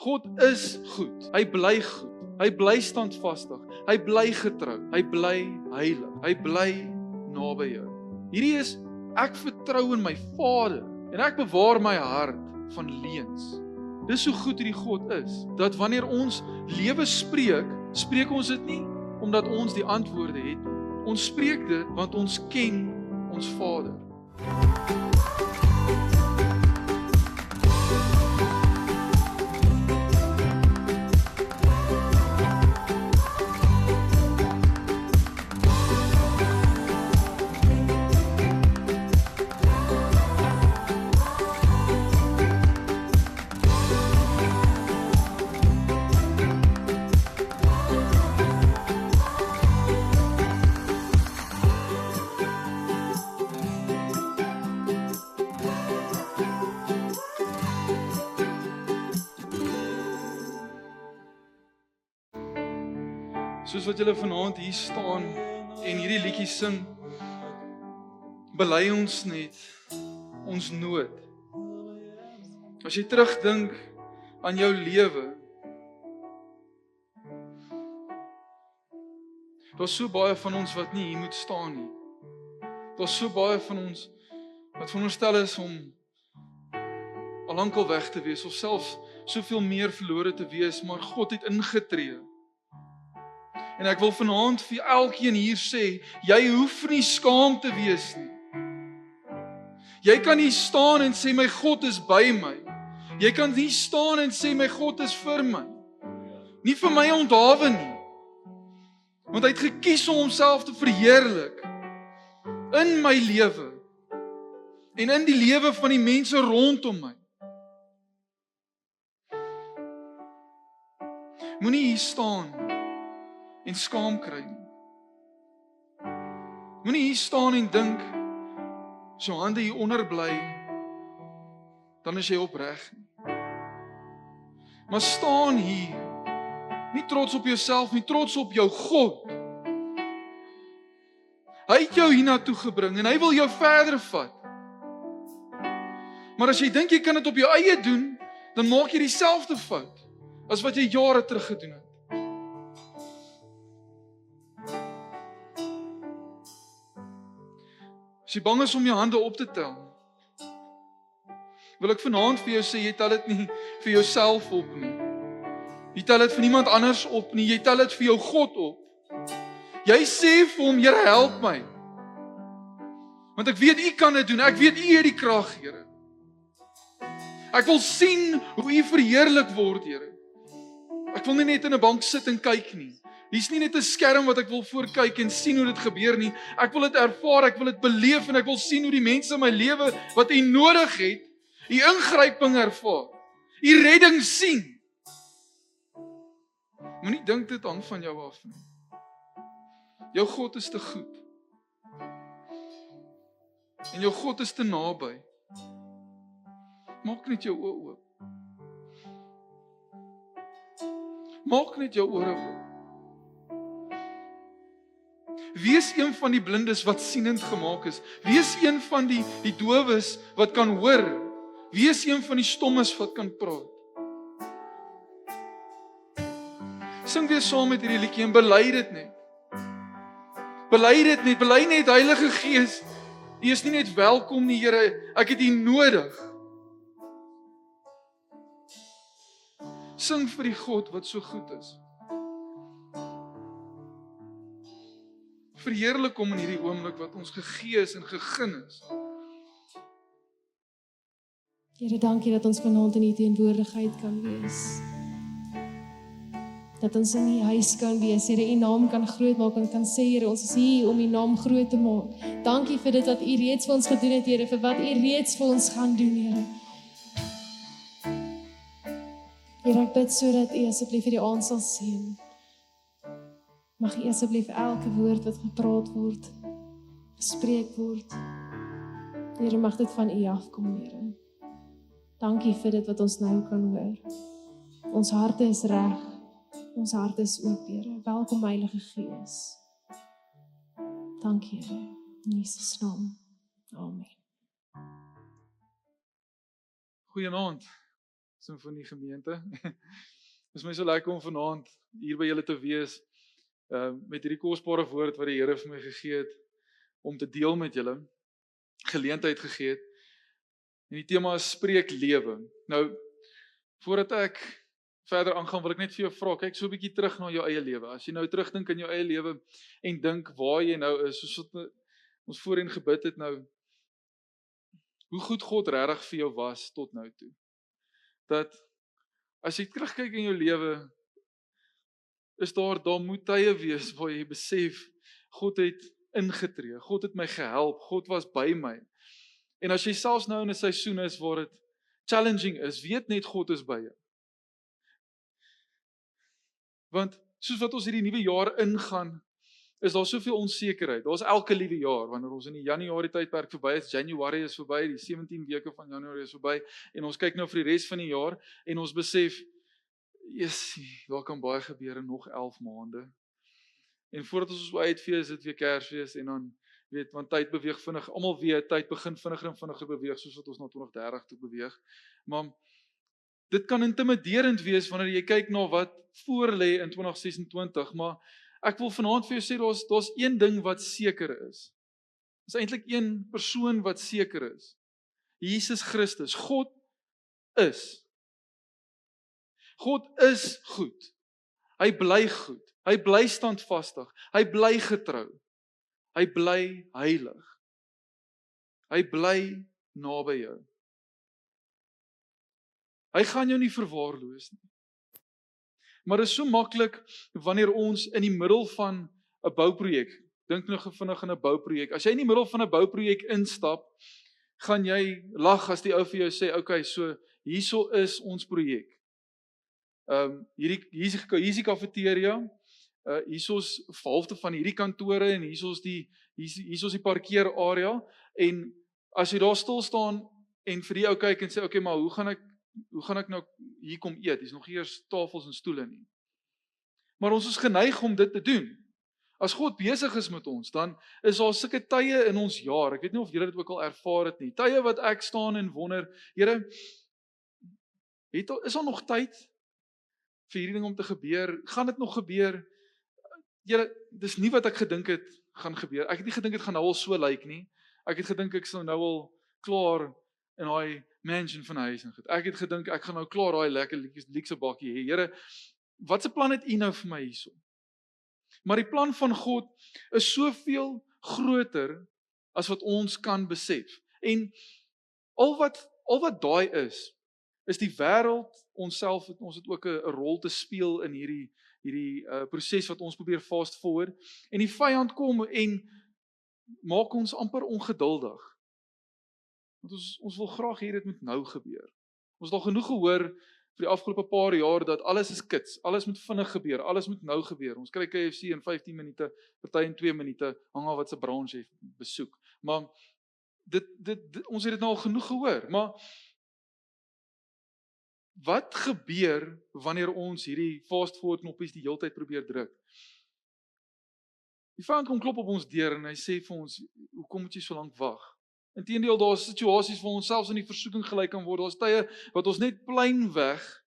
God is goed. Hy bly goed. Hy bly standvastig. Hy bly getrou. Hy bly heilig. Hy bly naby jou. Hierdie is, ek vertrou in my Vader en ek bewaar my hart van leuns. Dis hoe goed hierdie God is, dat wanneer ons lewe spreek, spreek ons dit nie omdat ons die antwoorde het. Ons spreek dit want ons ken ons Vader. Soos wat julle vanaand hier staan en hierdie liedjie sing, bely ons net ons nood. As jy terugdink aan jou lewe, daar's so baie van ons wat nie hier moet staan nie. Daar's so baie van ons wat veronderstel is om al lankal weg te wees, of selfs soveel meer verlore te wees, maar God het ingetree. En ek wil vanaand vir elkeen hier sê, jy hoef nie skaam te wees nie. Jy kan nie staan en sê, my God is by my. Jy kan nie staan en sê, my God is vir my. Nie vir my onthawe nie. Want hy het gekies om homself te verheerlik in my lewe en in die lewe van die mense rondom my. Moenie hier staan en skaam kry nie. Moenie hier staan en dink, as jou hande hier onder bly, dan is jy opreg nie. Maar staan hier, nie trots op jouself nie, trots op jou God. Hy het jou hiernatoe gebring en hy wil jou verder vat. Maar as jy dink jy kan dit op jou eie doen, dan maak jy dieselfde fout as wat jy jare terug gedoen het. As jy bang is om jou hande op te tel, wil ek vanaand vir jou sê, jy tel dit nie vir jouself op nie. Jy tel dit vir niemand anders op nie, jy tel dit vir jou God op. Jy sê vir hom, Here, help my. Want ek weet U kan dit doen, ek weet U het die krag, Here. Ek wil sien hoe U verheerlik word, Here. Ek wil nie net in 'n bank sit en kyk nie. Hier's nie net 'n skerm wat ek wil voorkyk en sien hoe dit gebeur nie. Ek wil dit ervaar, ek wil dit beleef en ek wil sien hoe die mense in my lewe wat U nodig het, U ingryping ervaar. U redding sien. Moenie dink dit hang van jou af nie. Jou God is te goed. En jou God is te naby. Maak net jou oë oop. Maak net jou ore oop. Wees een van die blindes wat sienend gemaak is. Wees een van die dowes wat kan hoor. Wees een van die stommes wat kan praat. Sing weer saam met hierdie liedjie en bely dit net. Bely dit net, bely net, Heilige Gees. U is nie net welkom nie, Here, ek het U nodig. Sing vir die God wat so goed is. Verheerlik hom in hierdie oomblik wat ons gegee is en gegun is. Here, dankie dat ons vanaand in U teenwoordigheid kan wees. Dat ons in U huis kan wees, Here, U naam kan groot maak en kan sê, Here, ons is hier om U naam groot te maak. Dankie vir dit wat U reeds vir ons gedoen het, Here, vir wat U reeds vir ons gaan doen, Here. Here, ek bid sodat U asseblief hierdie aand sal seën. Mag U asseblief elke woord wat gepraat word, gespreek word, Here, mag dit van U afkom, Here. Dankie vir dit wat ons nou kan hoor. Ons harte is reg. Ons hart is oop, Here. Welkom, Heilige Gees. Dankie, Here. In Jesus naam. Amen. Goeienaand. Simfonie gemeente. Dis my so lekker om vanaand hier by julle te wees, met hierdie kosbare woord wat die Here vir my gegee het, om te deel met julle, geleentheid gegee het. En die tema is spreek lewe. Nou, voordat ek verder aangaan, wil ek net vir jou vra, kyk so 'n bietjie terug na jou eie lewe. As jy nou terugdink in jou eie lewe en dink waar jy nou is, soos wat ons voorheen gebid het nou, hoe goed God regtig vir jou was tot nou toe. Dat as jy terugkyk in jou lewe, is daar moet tye wees waar jy besef, God het ingetree, God het my gehelp, God was by my. En as jy selfs nou in 'n seisoen is waar dit challenging is, weet net God is by jou. Want soos wat ons hierdie nuwe jaar ingaan, is daar soveel onsekerheid. Daar's elke liewe jaar, wanneer ons in die Januarie tydperk verby is, Januarie is verby, die 17 weke van Januarie is verby, en ons kyk nou vir die res van die jaar, en ons besef, daar kan baie gebeur in nog 11 maande. En voordat ons so uitvee, is dit weer Kersfees, en dan, want tyd beweeg vinnig, almal weet, tyd begin vinniger en vinniger beweeg, soos wat ons na 2030 toe beweeg. Maar dit kan intimiderend wees, wanneer jy kyk na wat voor lê in 2026, maar ek wil vanaand vir jou sê, daar's een ding wat seker is. Dis eintlik een persoon wat seker is. Jesus Christus. God is. God is goed. Hy bly goed. Hy bly standvastig. Hy bly getrou. Hy bly heilig. Hy bly naby jou. Hy gaan jou nie verwaarloos nie. Maar dit is so maklik wanneer ons in die middel van 'n bouprojek, dink nou vinnig in 'n bouprojek. As jy in die middel van 'n bouprojek instap, gaan jy lag as die ou vir jou sê, okay, so hierso is ons projek. Hier is die kafeteria, hierso's halfte van hierdie kantore en hierso's die parkeerarea, en as jy daar stil staan en vir die ou kyk en sê, okay, maar hoe gaan ek nou hier kom eet? Hier's nog nie eers tafels en stoele nie. Maar ons is geneig om dit te doen. As God besig is met ons, dan is daar sulke tye in ons jaar, ek weet nie of julle dit ook al ervaar het nie, tye wat ek staan en wonder, Here, is daar nog tyd vir hierdie ding om te gebeur? Gaan dit nog gebeur? Here, dis nie wat ek gedink het gaan gebeur. Ek het nie gedink dit gaan nou al so lyk nie. Ek het gedink ek sou nou al klaar in daai mansion van huis ingaan. Ek het gedink ek gaan nou klaar daai lekker luukse bakkie hê. Here, wat se plan het U nou vir my hierso? Maar die plan van God is soveel groter as wat ons kan besef. En al wat daai is die wêreld, ons het ook 'n rol te speel in hierdie proses wat ons probeer fast forward. En die vyand kom en maak ons amper ongeduldig. Want ons wil graag hê dit moet nou gebeur. Ons het al genoeg gehoor vir die afgelope paar jaar dat alles is kits, alles moet vinnig gebeur, alles moet nou gebeur. Ons kry KFC in 15 minute, party in 2 minute, hang af wat se branch jy besoek. Maar ons het dit nou al genoeg gehoor, maar wat gebeur wanneer ons hierdie fast forward knoppies die hele tyd probeer druk? Die vyand kom klop op ons deur en hy sê vir ons, hoekom moet jy so lank wag? Inteendeel, daar is situasies waar ons selfs in die versoeking gelei kan word. Daar is tye wat ons net pleinweg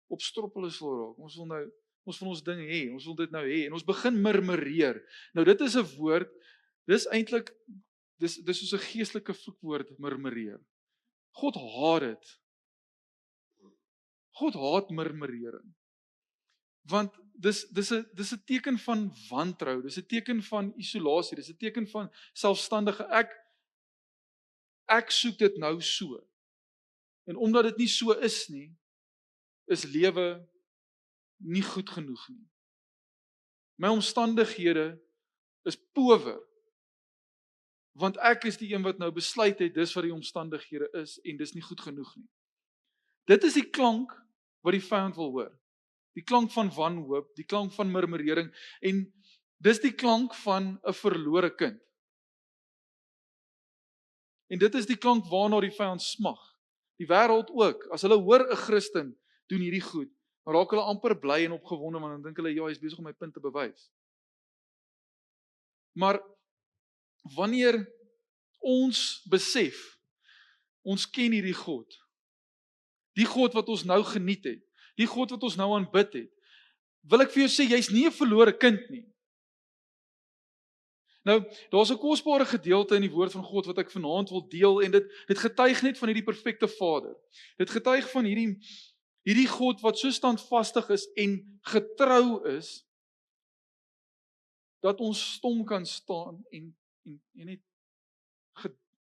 op stroppelus wil raak. Ons wil ons ding hê, ons wil dit nou hê en ons begin murmureer. Nou dit is 'n woord, dis eintlik dis soos 'n geestelike vloekwoord, murmureer. God haat dit. God haat murmurering. Want dis 'n teken van wantrou, dis 'n teken van isolasie, dis 'n teken van selfstandige ek soek dit nou so. En omdat dit nie so is nie, is lewe nie goed genoeg nie. My omstandighede is power. Want ek is die een wat nou besluit het dis wat die omstandighede is en dis nie goed genoeg nie. Dit is die klank wat die vyand wil hoor. Die klank van wanhoop, die klank van murmurering, en dis die klank van 'n verlore kind. En dit is die klank waarna die vyand smag. Die wêreld ook, as hulle hoor 'n Christen doen hierdie goed, dan raak hulle amper bly en opgewonde, want dan dink hulle, ja, hy is besig om my punt te bewys. Maar wanneer ons besef, ons ken hierdie God, die God wat ons nou geniet het, die God wat ons nou aanbid het, wil ek vir jou sê, jy's nie 'n verlore kind nie. Nou, daar's 'n kosbare gedeelte in die woord van God wat ek vanaand wil deel en dit getuig net van hierdie perfekte Vader. Dit getuig van hierdie God wat so standvastig is en getrou is dat ons stom kan staan en net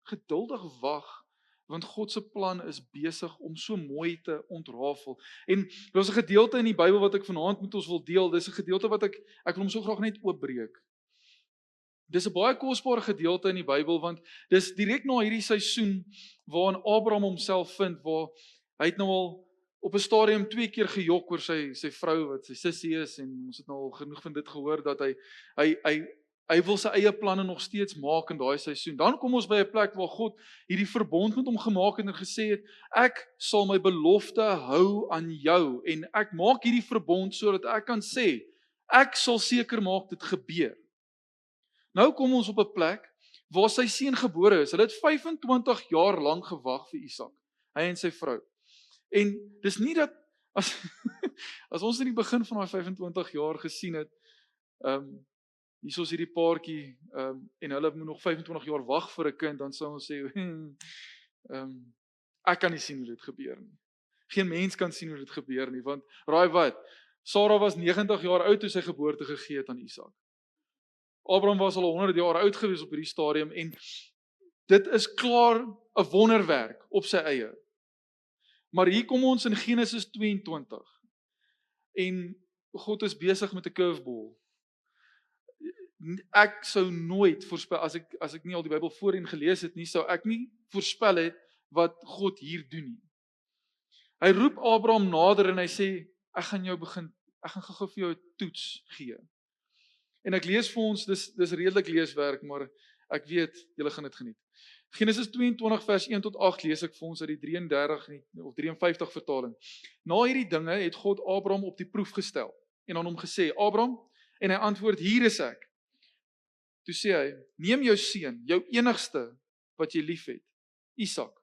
geduldig wag want God se plan is besig om so mooi te ontrafel. En daar's 'n gedeelte in die Bybel wat ek vanaand met ons wil deel. Dis 'n gedeelte wat ek wil hom so graag net oopbreek. Dis 'n baie kosbare gedeelte in die Bybel want dis direk na hierdie seisoen waarin Abraham homself vind waar hy het nou al op 'n stadium 2 keer gejok oor sy vrou wat sy sussie is en ons het nou al genoeg van dit gehoor dat hy wil sy eie planne nog steeds maak in daai seisoen. Dan kom ons by 'n plek waar God hierdie verbond met hom gemaak het en gesê het ek sal my belofte hou aan jou en ek maak hierdie verbond sodat ek kan sê ek sal seker maak dit gebeur. Nou kom ons op 'n plek waar sy seun gebore is. Hulle het 25 jaar lank gewag vir Isak, hy en sy vrou. En dis nie dat as ons in die begin van daai 25 jaar gesien het, hier is hierdie paartjie en hulle moet nog 25 jaar wag vir 'n kind, dan sou ons sê ek kan nie sien hoe dit gebeur nie. Geen mens kan sien hoe dit gebeur nie, want raai wat? Sarah was 90 jaar oud toe sy geboorte gegee het aan Isak. Abraham was al 100 jaar oud gewees op hierdie stadium en dit is klaar 'n wonderwerk op sy eie. Maar hier kom ons in Genesis 22 en God is besig met 'n curveball. Ek sou nooit voorspel as ek nie al die Bybel voorheen gelees het nie, sou ek nie voorspel het wat God hier doen nie. Hy roep Abraham nader en hy sê ek gaan gou vir jou 'n toets gee. En ek lees vir ons, dis redelik leeswerk, maar ek weet julle gaan dit geniet. Genesis 22 vers 1 tot 8 lees ek vir ons uit die 33 of 53 vertaling. Na hierdie dinge het God Abraham op die proef gestel en aan hom gesê, Abraham, en hy antwoord, hier is ek. Toe sê hy, neem jou seun, jou enigste wat jy liefhet, Isak,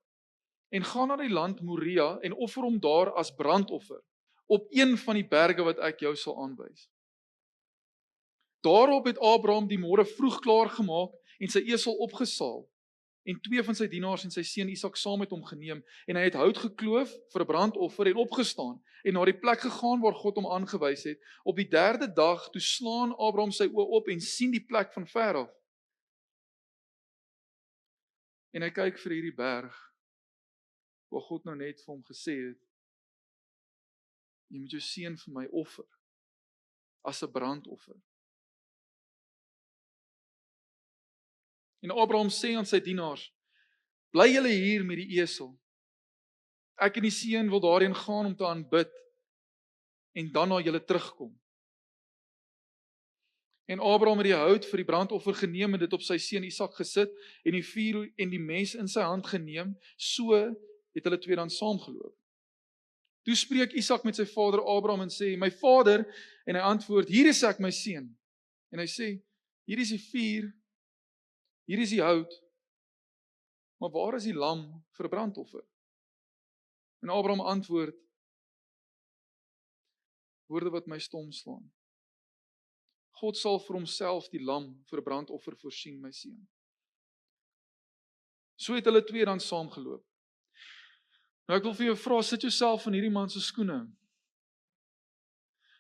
en gaan na die land Moria en offer hom daar as brandoffer op een van die berge wat ek jou sal aanwys. Daarop het Abraham die môre vroeg klaar gemaak en sy esel opgesaal en 2 van sy dienaars en sy seun Isak saam met hom geneem en hy het hout gekloof vir 'n brandoffer en opgestaan en na die plek gegaan waar God hom aangewys het. Op die 3de dag toe slaan Abraham sy oë op en sien die plek van ver af. En hy kyk vir hierdie berg waar God nou net vir hom gesê het, jy moet jou seun vir my offer as 'n brandoffer. En Abraham sê aan sy dienaars, bly julle hier met die esel. Ek en die seun wil daarheen gaan om te aanbid en dan na julle terugkom. En Abraham het die hout vir die brandoffer geneem en dit op sy seun Isak gesit en die vuur en die mes in sy hand geneem, so het hulle twee dan saamgeloop. Toe spreek Isak met sy vader Abraham en sê, my vader, en hy antwoord, hier is ek my seun. En hy sê, hier is die vuur, hier is die hout, maar waar is die lam vir 'n brandoffer? En Abraham antwoord, woorde wat my stom slaan. God sal vir homself die lam vir 'n brandoffer voorsien, my seun. So het hulle twee dan saamgeloop. Nou ek wil vir jou vra, sit jouself in hierdie man se skoene.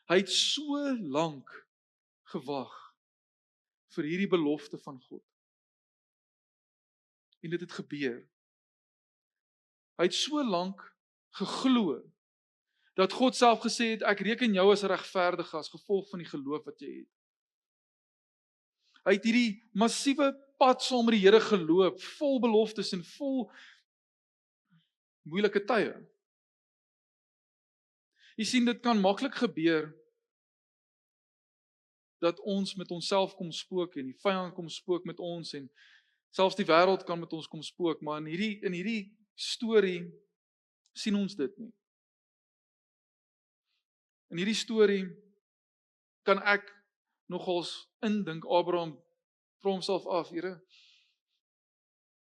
Hy het so lank gewag vir hierdie belofte van God. En dit het gebeur. Hy het so lank geglo dat God self gesê het, ek reken jou as regverdig as gevolg van die geloof wat jy het. Hy het hierdie massiewe pad saam met die Here geloop, vol beloftes en vol moeilike tye. Jy sien, dit kan maklik gebeur dat ons met onsself kom spook en die vyand kom spook met ons en selfs die wêreld kan met ons kom spook, maar in hierdie storie sien ons dit nie. In hierdie storie kan ek nogals indink, Abraham vra homself af, Here,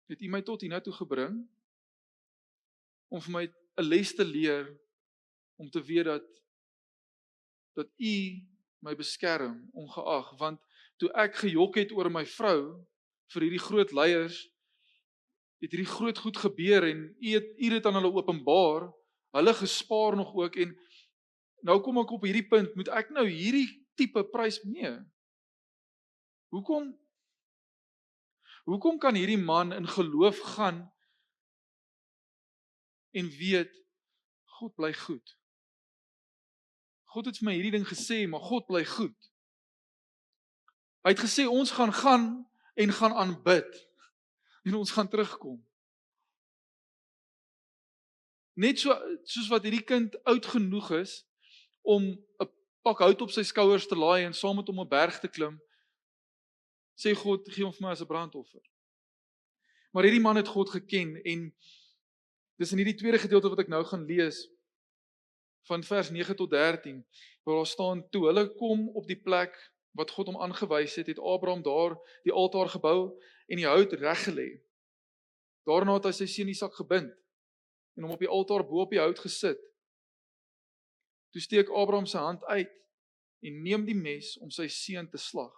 het U my tot hiernatoe gebring om vir my 'n les te leer om te weet dat U my beskerm ongeag, want toe ek gejok het oor my vrou vir hierdie groot leiers, het hierdie groot goed gebeur en U het dit aan hulle openbaar, hulle gespaar nog ook en nou kom ek op hierdie punt, moet ek nou hierdie tipe prys nee. Hoekom kan hierdie man in geloof gaan en weet God bly goed? God het vir my hierdie ding gesê, maar God bly goed. Hy het gesê ons gaan en gaan aanbid en ons gaan terugkom. Net soos wat hierdie kind oud genoeg is om 'n pak hout op sy skouers te laai en saam met hom 'n berg te klim, sê God, gee hom vir my as 'n brandoffer. Maar hierdie man het God geken en dis in hierdie tweede gedeelte wat ek nou gaan lees van vers 9 tot 13 waar daar staan toe hulle kom op die plek wat God hom aangewys het, het Abraham daar die altaar gebou en die hout reggelê. Daarna het hy sy seun Isak gebind en hom op die altaar bo op die hout gesit. Toe steek Abraham sy hand uit en neem die mes om sy seun te slag.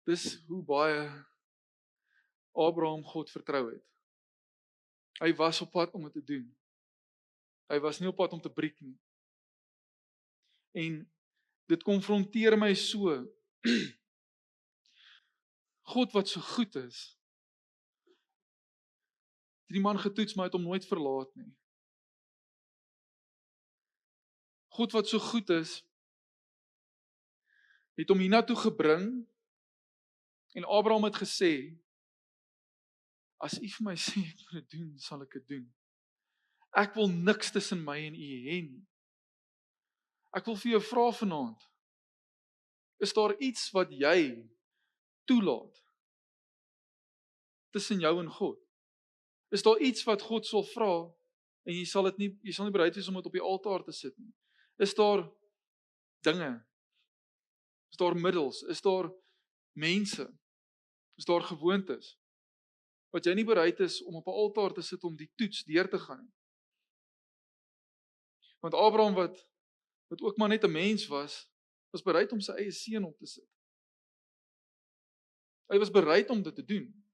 Dis hoe baie Abraham God vertrou het. Hy was op pad om dit te doen. Hy was nie op pad om te breek nie. En dit konfronteer my so. God wat so goed is. Die man getoets, maar het hom nooit verlaat nie. God wat so goed is, het hom hiernatoe gebring en Abraham het gesê, as U vir my sê ek moet dit doen, sal ek dit doen. Ek wil niks tussen my en U hê nie. Ek wil vir jou vra vanaand, is daar iets wat jy toelaat tussen jou en God? Is daar iets wat God sal vra en jy sal nie bereid wees om dit op die altaar te sit nie? Is daar dinge? Is daar middels? Is daar mense? Is daar gewoontes wat jy nie bereid is om op 'n altaar te sit om die toets deur te gaan nie? Want Abraham wat ook maar net 'n mens was bereid om sy eie seun op te sit. Hy was bereid om dit te doen.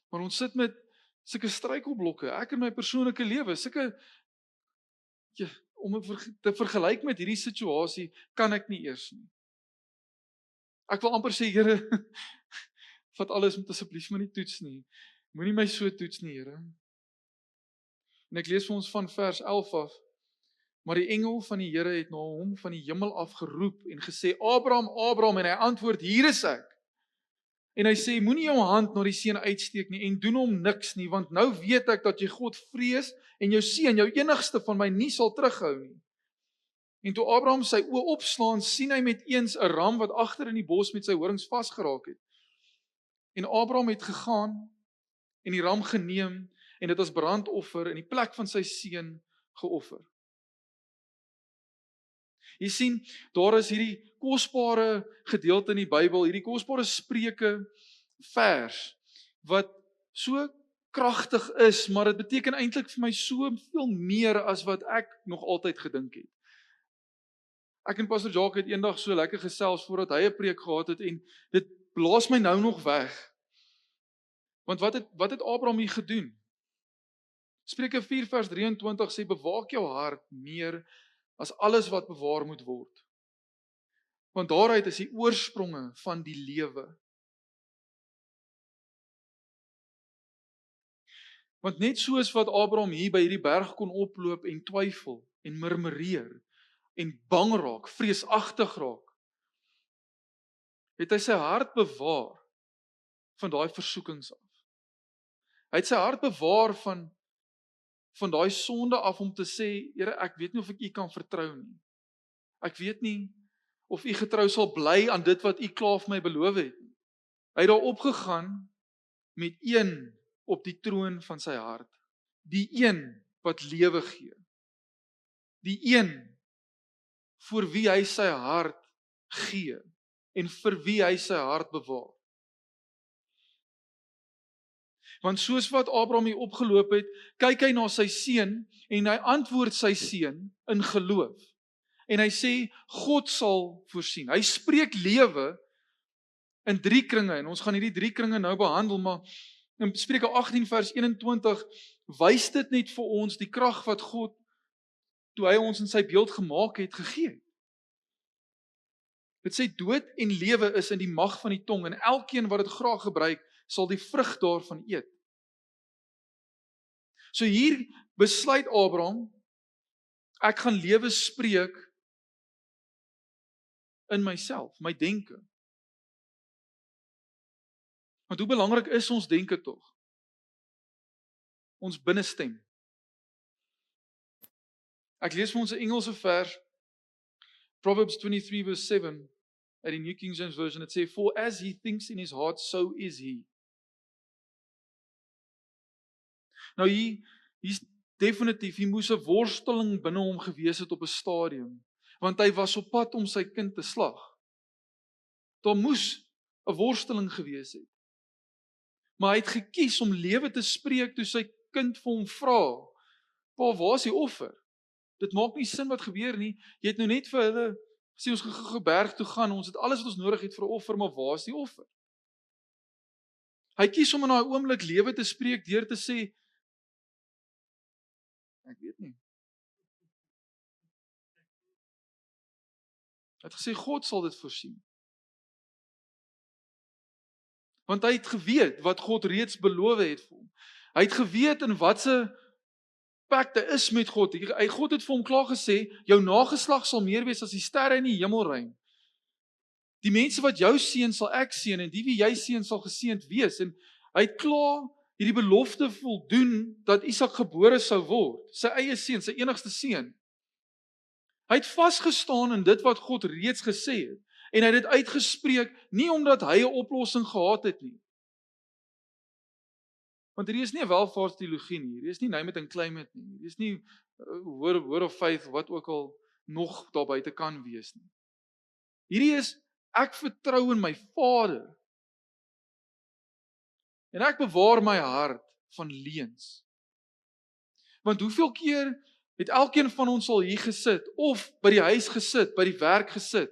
Maar ons sit met sulke struikelblokke, ek in my persoonlike lewe, om te vergelyk met hierdie situasie, kan ek nie eers nie. Ek wil amper sê, Here, vat alles met asseblief maar nie toets nie. Moenie my so toets nie, Here. En ek lees vir ons van vers 11 af, maar die engel van die Here het na hom van die hemel af geroep en gesê, Abraham, Abraham, en hy antwoord, hier is ek. En hy sê, moenie jou hand na die seun uitsteek nie en doen hom niks nie, want nou weet ek dat jy God vrees en jou seun, jou enigste van my nie sal terughou nie. En toe Abraham sy oë opslaan, sien hy met eens 'n ram wat agter in die bos met sy horings vasgeraak het. En Abraham het gegaan en die ram geneem en dit as brandoffer in die plek van sy seun geoffer. Jy sien, daar is hierdie kosbare gedeelte in die Bybel, hierdie kosbare Spreuke vers wat so kragtig is, maar dit beteken eintlik vir my soveel meer as wat ek nog altyd gedink het. Ek en Pastor Jacques het eendag so lekker gesels voordat hy 'n preek gehad het en dit blaas my nou nog weg. Want wat het Abraham hier gedoen? Spreuke 4 vers 23 sê, bewaak jou hart meer as alles wat bewaar moet word. Want daaruit is die oorspronge van die lewe. Want net soos wat Abraham hier by hierdie berg kon oploop en twyfel en murmureer en bang raak, vreesagtig raak, het hy sy hart bewaar van daai versoekings af. Hy het sy hart bewaar van daai sonde af om te sê, Here, ek weet nie of ek U kan vertrou nie. Ek weet nie of U getrou sal bly aan dit wat U klaar vir my beloof het nie. Hy het daar opgegaan met een op die troon van sy hart. Die een wat lewe gee. Die een vir wie hy sy hart gee. en vir wie hy sy hart bewaar. Want soos wat Abraham hier opgeloop het, kyk hy na sy seun en hy antwoord sy seun in geloof. En hy sê, God sal voorsien. Hy spreek lewe in 3 kringe, en ons gaan hierdie 3 kringe nou behandel, maar in Spreuke 18 vers 21 wys dit net vir ons die krag wat God, toe hy ons in sy beeld gemaak het, gegee het. Dit sê dood en lewe is in die mag van die tong, en elkeen wat dit graag gebruik, sal die vrug daarvan eet. So hier besluit Abraham, ek gaan lewe spreek in myself, my denke. Want hoe belangrik is ons denke tog? Ons binnestem. Ek lees vir ons 'n Engelse vers, Proverbs 23 verse 7, uit die New King James Version. It sê, for as he thinks in his heart, so is he. Nou hier's definitief, hier moes 'n worsteling binne hom gewees het op 'n stadium, want hy was op pad om sy kind te slag. Daar moes 'n worsteling gewees het. Maar hy het gekies om lewe te spreek toe sy kind vir hom vra, "Pa, waar is die offer? Dit maak nie sin wat gebeur nie. Jy het nou net vir hulle gesê ons gaan gou berg toe gaan, ons het alles wat ons nodig het vir 'n offer, maar waar is die offer?" Hy kies om in daai oomblik lewe te spreek deur te sê, "Ek weet nie." Hy het gesê God sal dit voorsien. Want hy het geweet wat God reeds beloof het vir hom. Hy het geweet in watse pakte is met God. God het vir hom klaar gesê, jou nageslag sal meer wees as die sterre in die hemelruim. Die mense wat jou seën sal ek seën, en die wie jy seën sal geseënd wees. En hy het klaar hierdie belofte voldoen dat Isak gebore sou word, sy eie seun, sy enigste seun. Hy het vasgestaan in dit wat God reeds gesê het, en hy het dit uitgespreek, nie omdat hy 'n oplossing gehad het nie. Want hierdie is nie 'n welvaartsteologie nie, hierdie is nie name it and claim it nie, hierdie is nie word of faith, wat ook al nog daar buite kan wees nie. Hierdie is, ek vertrou in my Vader, en ek bewaar my hart van leuns. Want hoeveel keer het elkeen van ons al hier gesit, of by die huis gesit, by die werk gesit,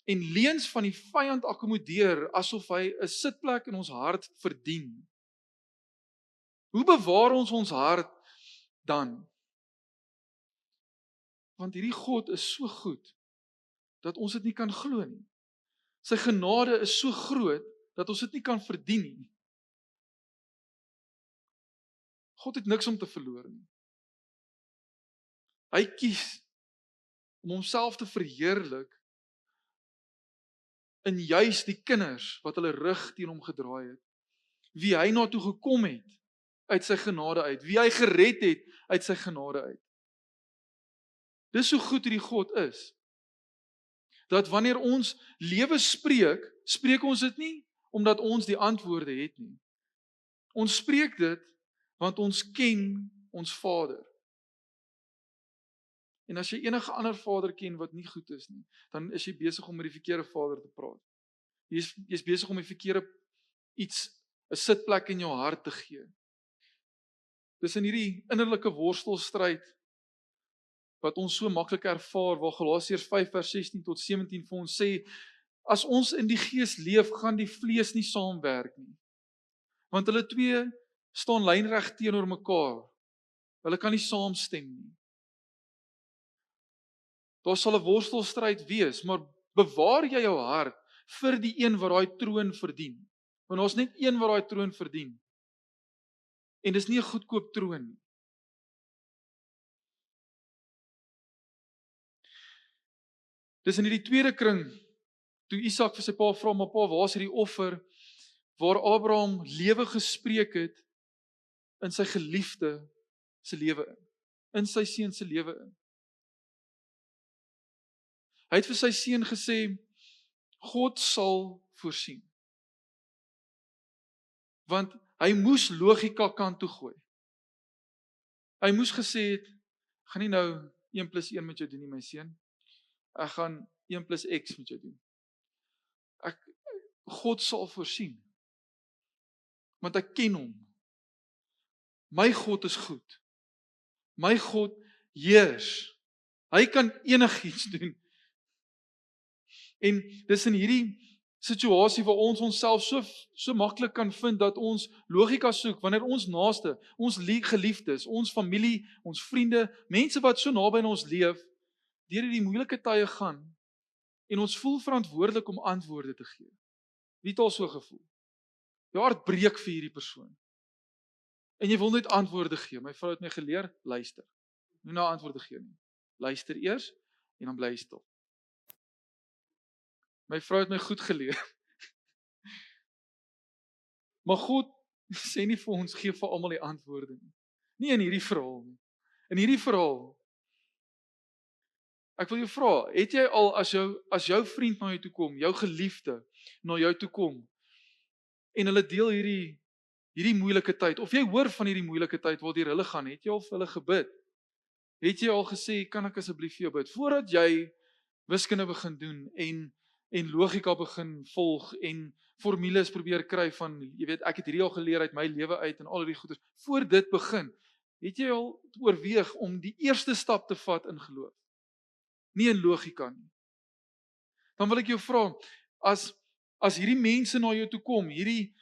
en leuns van die vyand akkommodeer, asof hy 'n sitplek in ons hart verdien. Hoe bewaar ons hart dan? Want hierdie God is so goed, dat ons dit nie kan glo nie. Sy genade is so groot, dat ons dit nie kan verdien nie. God het niks om te verloor nie. Hy kies om homself te verheerlik in juis die kinders wat hulle rug teen hom gedraai het. Wie hy na toe gekom het uit sy genade uit, wie hy gered het uit sy genade uit. Dis hoe goed hierdie God is. Dat wanneer ons lewe spreek, spreek ons dit nie omdat ons die antwoorde het nie. Ons spreek dit want ons ken ons Vader. En as jy enige ander vader ken wat nie goed is nie, dan is jy besig om met die verkeerde vader te praat. Jy's besig om die verkeerde iets, 'n sitplek in jou hart te gee. Dis in hierdie innerlike worstelstryd wat ons so maklik ervaar, waar Galasiërs 5 vers 16 tot 17 vir ons sê, as ons in die gees leef, gaan die vlees nie saamwerk nie. Want hulle twee staan lynreg teenoor mekaar. Hulle kan nie saamstem nie. Daar sal 'n worstelstryd wees, maar bewaar jy jou hart vir die een wat daai troon verdien. Want daar's net een wat daai troon verdien. En dis nie 'n goedkoop troon nie. Dis in hierdie tweede kring, toe Isak vir sy pa vra, maar pa, waar is hierdie offer, waar Abraham lewe gespreek het in sy geliefde se lewe in sy seun se lewe in. Hy het vir sy seun gesê, God sal voorsien. Want hy moes logika kant toe gooi. Hy moes gesê het, ek gaan nie nou 1 + 1 met jou doen nie, my seun. Ek gaan 1 + X met jou doen. God sal voorsien. Want ek ken hom. My God is goed. My God heers. Hy kan enigiets doen. En dis in hierdie situasie waar ons onsself so maklik kan vind dat ons logika soek wanneer ons naaste, ons geliefdes, ons familie, ons vriende, mense wat so naby aan ons leef, deur hierdie moeilike tye gaan en ons voel verantwoordelik om antwoorde te gee. Wie het al so gevoel? Jou hart breek vir hierdie persoon. En jy wil net antwoorde gee. My vrou het my geleer, luister. Nie na antwoorde gee nie. Luister eers en dan bly stil. My vrou het my goed geleer. Maar God sê nie vir ons gee vir almal die antwoorde nie. Nie in hierdie verhaal nie. In hierdie verhaal. Ek wil jou vra, het jy al as jou vriend na jou toe kom, jou geliefde na jou toe kom en hulle deel hierdie moeilike tyd of jy hoor van hierdie moeilike tyd waardeur hulle gaan, het jy al vir hulle gebid? Het jy al gesê, kan ek asseblief vir jou bid voordat jy wiskunde begin doen en logika begin volg en formules probeer kry van, jy weet, ek het hierdie al geleer uit my lewe uit en al die goeders. Voor dit begin, het jy al oorweeg om die eerste stap te vat in geloof? Nie in logika nie. Dan wil ek jou vra, as hierdie mense na jou toe kom, hierdie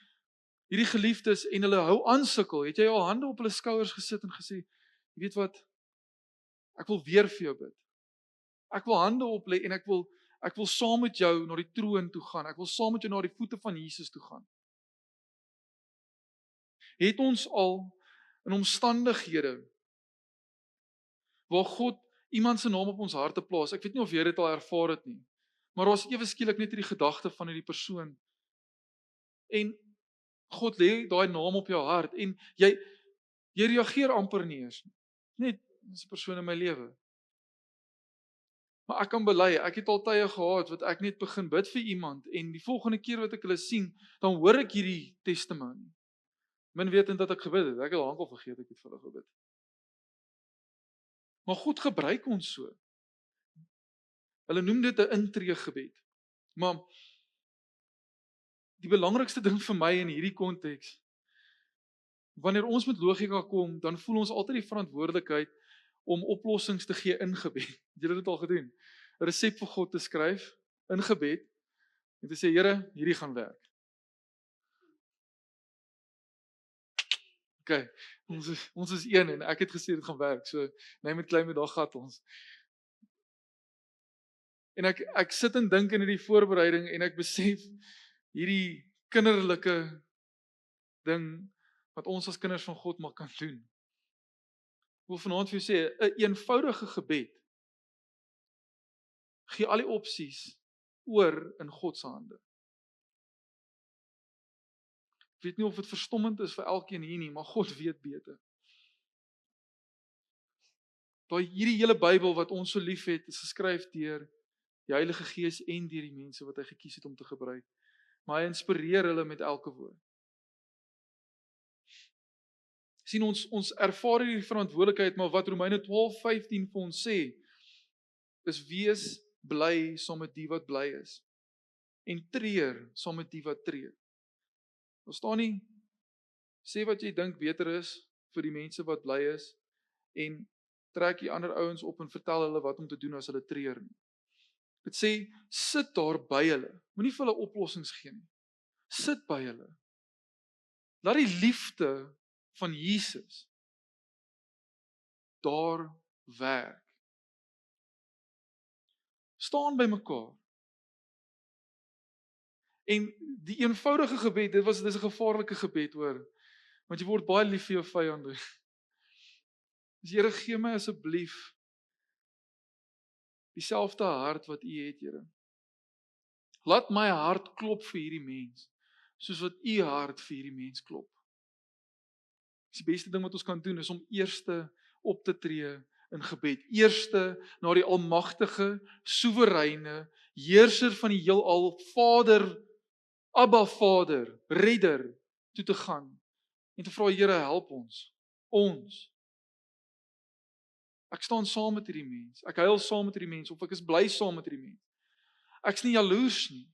geliefdes en hulle hou aan sukkel, het jy al hande op hulle skouers gesit en gesê, jy weet wat, ek wil weer vir jou bid. Ek wil hande oplê en ek wil saam met jou na die troon toe gaan. Ek wil saam met jou na die voete van Jesus toe gaan. Het ons al in omstandighede waar God iemand se naam op ons harte plaas. Ek weet nie of jy dit al ervaar het nie. Maar daar was ewe skielik net hierdie gedagte van hierdie persoon. En God lê daai naam op jou hart en jy reageer amper nie eens. Net dis 'n persoon in my lewe. Maar ek kan bely, ek het al tye gehad wat ek net begin bid vir iemand en die volgende keer wat ek hulle sien, dan hoor ek hierdie testimony. Min wetend dat ek gebid het. Ek het al lank vergeet ek het vir hulle gebid. Maar God gebruik ons so. Hulle noem dit 'n intree gebed. Maar die belangrikste ding vir my in hierdie konteks, wanneer ons met logika kom, dan voel ons altyd die verantwoordelikheid om oplossings te gee in gebed. Het julle dit al gedoen? 'n Resep vir God te skryf in gebed en te sê, Here, hierdie gaan werk. OK, ons is een en ek het gesê dit gaan werk. So, nee met klein met daar gat ons. En ek sit en dink in hierdie voorbereiding en ek besef hierdie kinderlike ding wat ons as kinders van God maar kan doen. Ek wil vanaand vir jou sê, 'n eenvoudige gebed gee al die opsies oor in God se hande. Ek weet nie of dit verstommend is vir elkeen hier nie, maar God weet beter. Hierdie hele Bybel wat ons so liefhet, is geskryf deur die Heilige Gees en deur die mense wat hy gekies het om te gebruik. Maar hy inspireer hulle met elke woord. Sien ons ervaar hierdie verantwoordelikheid, maar wat Romeine 12:15 vir ons sê, is wees bly saam met die wat bly is en treur saam met die wat treur. Daar staan nie sê wat jy dink beter is vir die mense wat bly is en trek die ander ouens op en vertel hulle wat om te doen as hulle treur nie. Dit sê sit daar by hulle. Moenie vir hulle oplossings gee nie. Sit by hulle. Laat die liefde van Jesus daar werk. Staan by mekaar. En die eenvoudige gebed, dis 'n gevaarlike gebed hoor, want jy word baie lief vir jou vyande. Dis Here, gee my asseblief dieselfde hart wat U het, Here. Laat my hart klop vir hierdie mens, soos wat U hart vir hierdie mens klop. Die beste ding wat ons kan doen is om eerste op te tree in gebed. Eerste na die almagtige, soewereine, heerser van die heelal, Vader, Abba Vader, Redder, toe te gaan en te vra, Here, help ons. Ek staan saam met hierdie mens. Ek huil saam met hierdie mens of ek is bly saam met hierdie mens. Ek's nie jaloers nie.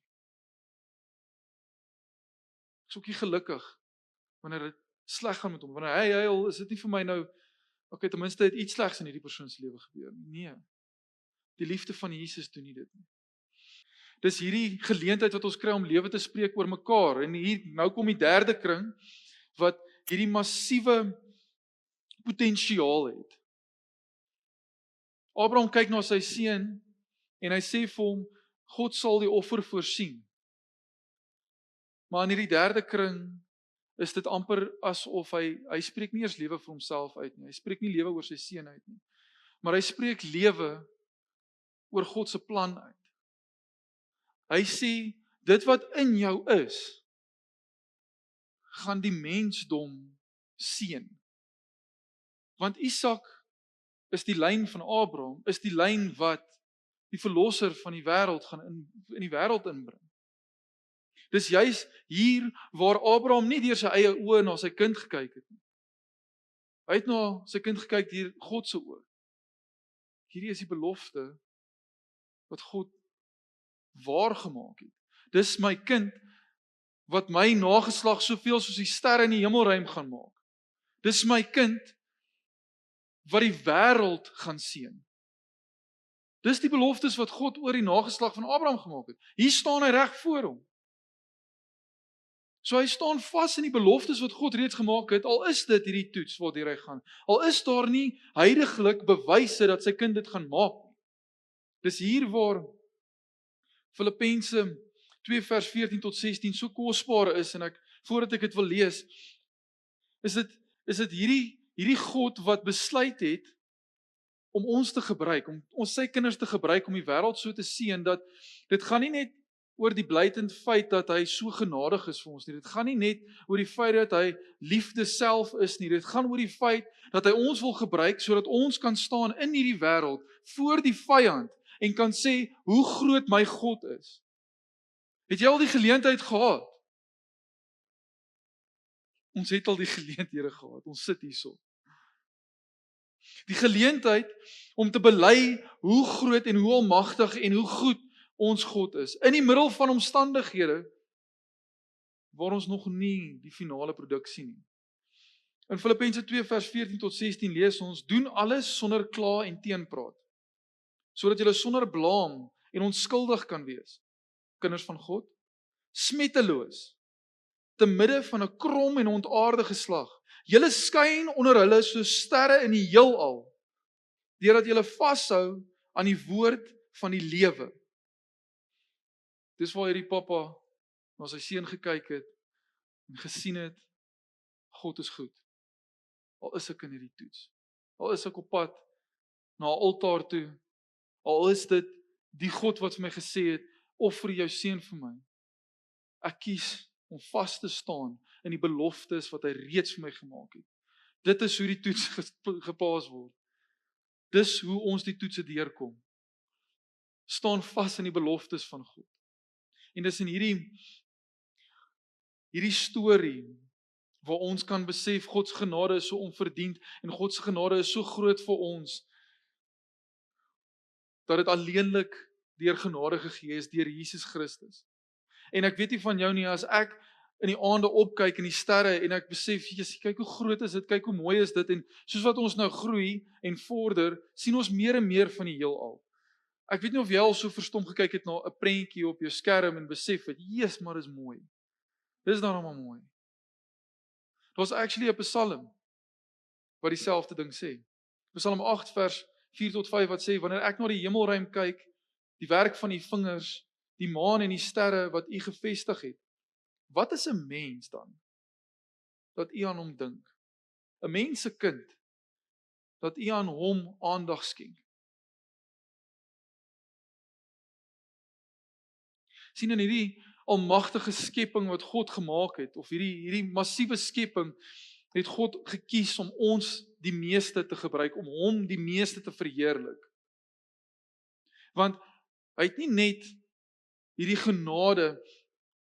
Is ook nie gelukkig wanneer dit sleg gaan met hom. Wanneer hy huil, is dit nie vir my nou, okay, ten minste het iets slegs in hierdie persoon se lewe gebeur nie. Nee. Die liefde van Jesus doen nie dit nie. Dis hierdie geleentheid wat ons kry om lewe te spreek oor mekaar. En hier nou kom die derde kring wat hierdie massiewe potensiaal het. Abraham kyk na sy seun en hy sê vir hom, God sal die offer voorsien. Maar in hierdie derde kring is dit amper asof hy spreek nie eers lewe vir homself uit nie. Hy spreek nie lewe oor sy seun uit nie. Maar hy spreek lewe oor God se plan uit. Hy sê, dit wat in jou is, gaan die mensdom seën. Want Isak is die lyn van Abraham, is die lyn wat die verlosser van die wêreld gaan in die wêreld inbring. Dis juis hier waar Abraham nie deur sy eie oë na sy kind gekyk het nie. Hy het na sy kind gekyk deur God se oë. Hierdie is die belofte wat God waar gemaak het. Dis my kind wat my nageslag soveel soos die sterre in die hemelruim gaan maak. Dis my kind wat die wêreld gaan seën. Dis die beloftes wat God oor die nageslag van Abraham gemaak het. Hier staan hy reg voor hom. So hy staan vas in die beloftes wat God reeds gemaak het, al is dit hierdie toets waardeur hy gaan. Al is daar nie huidigelik bewyse dat sy kind dit gaan maak nie. Dis hier waar Filippense 2 vers 14 tot 16 so kosbaar is, en voordat ek dit wil lees, is dit hierdie God wat besluit het om ons te gebruik, om ons sy kinders te gebruik, om die wêreld so te seën, dat dit gaan nie net oor die blydende feit dat hy so genadig is vir ons nie. Dit gaan nie net oor die feit dat hy liefde self is nie. Dit gaan oor die feit dat hy ons wil gebruik sodat ons kan staan in hierdie wêreld voor die vyand en kan sê hoe groot my God is. Het jy al die geleentheid gehad? Ons het al die geleenthede gehad. Ons sit hierso. Die geleentheid om te bely hoe groot en hoe almagtig en hoe goed ons God is, in die middel van omstandighede waar ons nog nie die finale produk sien nie. In Filippense 2 vers 14 tot 16 lees ons, doen alles sonder kla en teenpraat, sodat julle sonder blaam en onskuldig kan wees, kinders van God, smetteloos, te midde van 'n krom en ontaarde geslag. Julle skyn onder hulle soos sterre in die heelal, deurdat julle vashou aan die woord van die lewe. Dis waar hierdie pappa na sy seun gekyk het en gesien het, God is goed. Al is ek in hierdie toets. Al is ek op pad na 'n altaar toe. Al is dit die God wat vir my gesê het, offer jou seun vir my. Ek kies om vas te staan in die beloftes wat hy reeds vir my gemaak het. Dit is hoe die toets gepaas word. Dis hoe ons die toetse deurkom. Staan vas in die beloftes van God. En dis in hierdie storie waar ons kan besef God se genade is so onverdiend en God se genade is so groot vir ons dat dit alleenlik deur genade gegee is deur Jesus Christus. En ek weet nie van jou nie, as ek in die aande opkyk in die sterre en ek besef, Jesus, kyk hoe groot is dit, kyk hoe mooi is dit, en soos wat ons nou groei en vorder, sien ons meer en meer van die heelal. Ek weet nie of jy al so verstom gekyk het na 'n prentjie op jou skerm en besef het, Jesus, maar dis mooi. Dis daarom maar mooi. Daar's actually 'n Psalm wat dieselfde ding sê. Psalm 8 vers 4 tot 5 wat sê, wanneer ek na die hemelruim kyk, die werk van die vingers, die maan en die sterre wat U gevestig het, wat is 'n mens dan, dat U aan hom dink? 'n Mens se kind, dat U aan hom aandag skenk. Sien, in hierdie almagtige skepping wat God gemaak het, of hierdie massiewe skepping, het God gekies om ons die meeste te gebruik, om hom die meeste te verheerlik. Want hy het nie net hierdie genade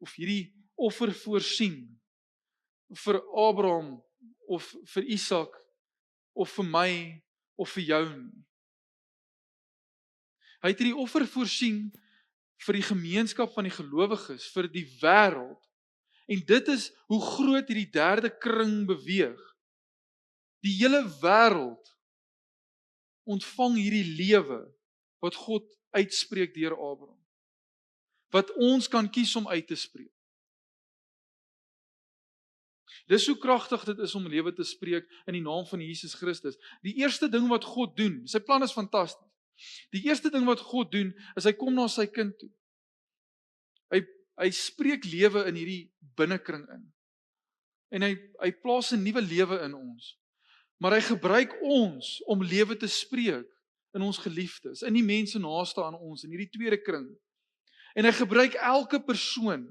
of hierdie offer voorsien vir Abraham of vir Isak of vir my of vir jou nie. Hy het hierdie offer voorsien vir die gemeenskap van die gelowiges, vir die wêreld, En dit is hoe groot hierdie derde kring beweeg. Die hele wêreld ontvang hierdie lewe wat God uitspreek deur Abraham. Wat ons kan kies om uit te spreek. Dis hoe kragtig dit is om lewe te spreek in die naam van Jesus Christus. Die eerste ding wat God doen, sy plan is fantasties. Die eerste ding wat God doen, is hy kom na sy kind toe. Hy spreek lewe in hierdie binnekring in. En hy plaas 'n nuwe lewe in ons. Maar hy gebruik ons om lewe te spreek in ons geliefdes, in die mense naaste aan ons, in hierdie tweede kring. En hy gebruik elke persoon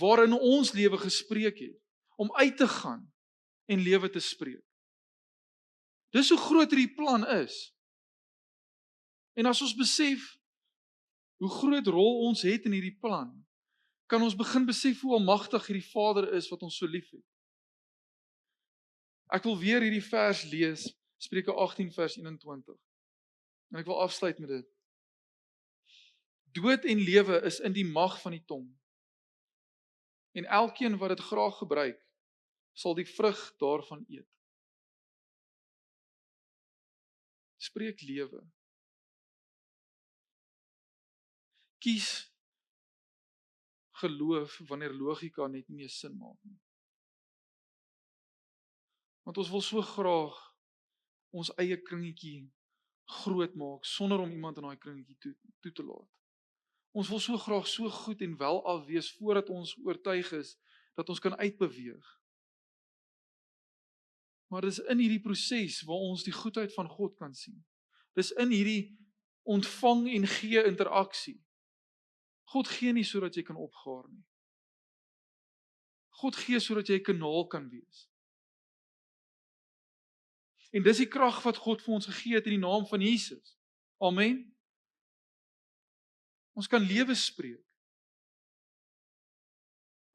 waarin ons lewe gespreek het, om uit te gaan en lewe te spreek. Dis hoe groot hierdie plan is. En as ons besef hoe groot rol ons het in hierdie plan, kan ons begin besef hoe almagtig hierdie Vader is wat ons so lief het. Ek wil weer hierdie vers lees, Spreuke 18 vers 21. En ek wil afsluit met dit. Dood en lewe is in die mag van die tong. En elkeen wat dit graag gebruik, sal die vrug daarvan eet. Spreek lewe. Kies geloof wanneer logika net nie meer sin maak nie. Want ons wil so graag ons eie kringetjie groot maak, sonder om iemand in daai kringetjie toe te laat. Ons wil so graag so goed en wel afwees, voordat ons oortuig is, dat ons kan uitbeweeg. Maar dis in hierdie proses, waar ons die goedheid van God kan sien. Dis in hierdie ontvang en gee interaksie. God gee nie sodat jy kan opgaar nie. God gee sodat jy 'n kanaal kan wees. En dis die krag wat God vir ons gegee het in die naam van Jesus. Amen. Ons kan lewe spreek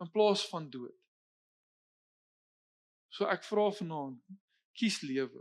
in plaas van dood. So ek vra vanaand, kies lewe.